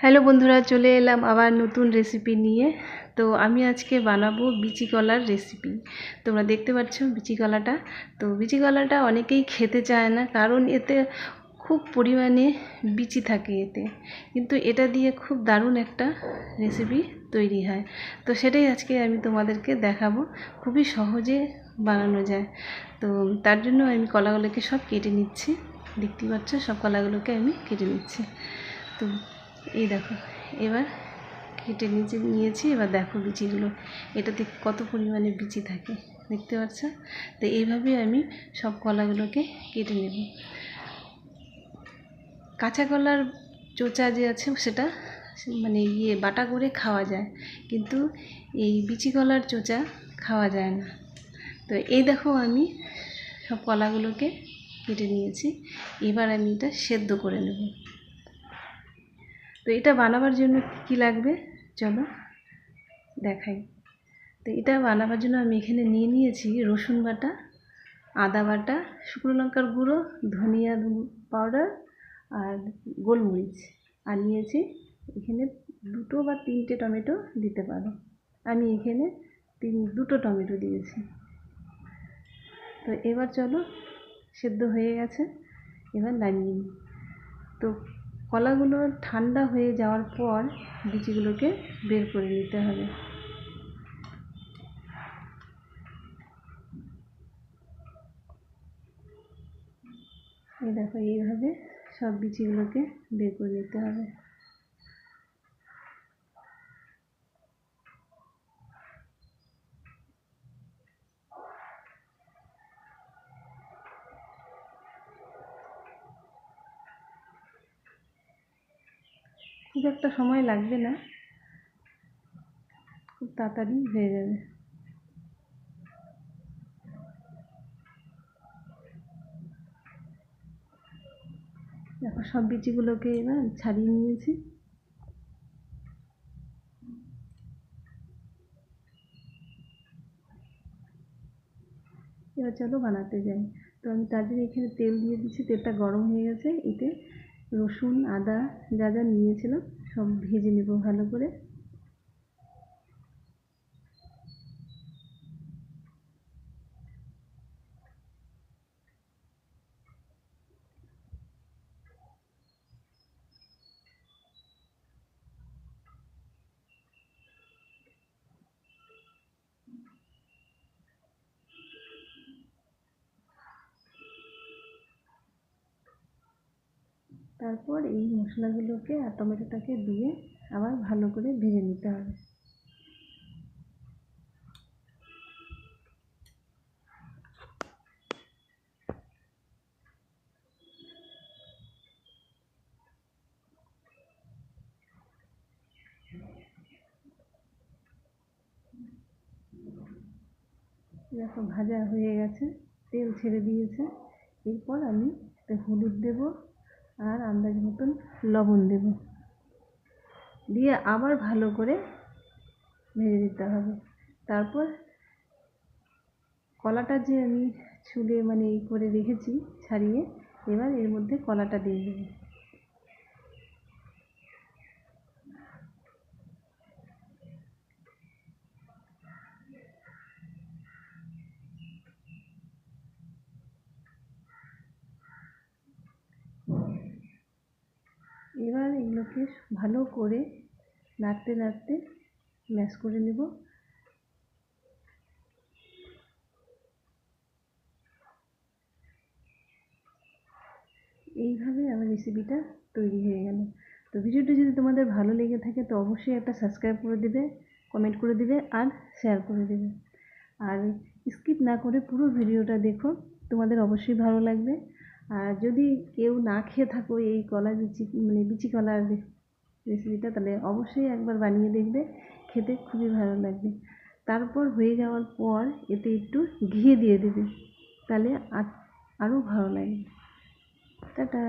Hello বন্ধুরা, চলে এলাম আবার নতুন রেসিপি নিয়ে। তো আমি আজকে বানাবো বিচি কলার রেসিপি। তোমরা দেখতে পাচ্ছ বিচি কলাটা। তো বিচি কলাটা অনেকেই খেতে চায় না, কারণ এতে খুব পরিমাণে বিচি থাকে এতে, কিন্তু এটা দিয়ে খুব দারুণ একটা রেসিপি তৈরি হয়। তো সেটাই আজকে আমি তোমাদেরকে দেখাবো, খুবই সহজে বানানো যায়। তো তার জন্য আমি কলাগুলোকে সব কেটে নিচ্ছি। দেখতেই পাচ্ছ সব কলাগুলোকে আমি কেটে নিচ্ছি। তো এই দেখো, এবার কেটে নিয়েছি। এবার দেখো বিচিগুলো, এটাতে কত পরিমাণে বিচি থাকে দেখতে পাচ্ছ। তো এইভাবে আমি সব কলাগুলোকে কেটে নেব। কাঁচা কলার চোচা যে আছে সেটা মানে বাটা করে খাওয়া যায়, কিন্তু এই বিচি কলার চোচা খাওয়া যায় না। তো এই দেখো আমি সব কলাগুলোকে কেটে নিয়েছি। এবার আমি এটা সেদ্ধ করে নেব। তো এটা বানাবার জন্য কি লাগবে চলো দেখাই। তো এটা বানাবার জন্য আমি এখানে নিয়েছি রসুন বাটা, আদা বাটা, শুকনো লঙ্কার গুঁড়ো, ধনিয়া পাউডার আর গোলমরিচ। আর নিয়েছি এখানে 2 বা 3টে টমেটো দিতে পারো। আমি এখানে 2টো টমেটো দিয়েছি। তো এবার চলো, সেদ্ধ হয়ে গেছে, এবার নামিয়ে নিই। তো কলাগুলো ঠান্ডা হয়ে যাওয়ার পর বিচিগুলোকে বের করে নিতে হবে। এই দেখো, এইভাবে সব বিচিগুলোকে বের করে নিতে হবে। খুব একটা সময় লাগবে না, খুব তাড়াতাড়ি হয়ে যাবে। দেখো সব বিচিগুলোকে এবার ছাড়িয়ে নিয়েছি। এবার চলো বানাতে যাই। তো আমি তার জন্য এখানে তেল দিয়ে দিচ্ছি। তেলটা গরম হয়ে গেছে, এতে রসুন আদা যা যা নিয়েছিলাম সব ভেজে নেব ভালো করে। তারপর এই মশলাগুলোকে আর টমেটোটাকে দিয়ে আবার ভালো করে ভেজে নিতে হবে। দেখো ভাজা হয়ে গেছে, তেল ছেড়ে দিয়েছে। এরপর আমি হলুদ দেব আর আন্দাজ মতন লবণ দেব, দিয়ে আবার ভালো করে ভেজে দিতে হবে। তারপর কলাটা যে আমি ছুলে মানে এই করে রেখেছি ছাড়িয়ে, এবার এর মধ্যে কলাটা দিয়ে দেবো। এবার এগুলোকে ভালো করে নাড়তে নাড়তে ম্যাশ করে নেব। এইভাবে আমার রেসিপিটা তৈরি হয়ে গেল। তো ভিডিওটি যদি তোমাদের ভালো লেগে থাকে তো অবশ্যই একটা সাবস্ক্রাইব করে দেবে, কমেন্ট করে দেবে আর শেয়ার করে দেবে। আর স্কিপ না করে পুরো ভিডিওটা দেখো, তোমাদের অবশ্যই ভালো লাগবে। আর যদি কেউ না খেয়ে থাকো এই কলা বিচি মানে বিচি কলার রেসিপিটা, তাহলে অবশ্যই একবার বানিয়ে দেখবে, খেতে খুবই ভালো লাগবে। তারপর হয়ে যাওয়ার পর এতে একটু ঘি দিয়ে দেবে, তাহলে আরও ভালো লাগবে। টাটা।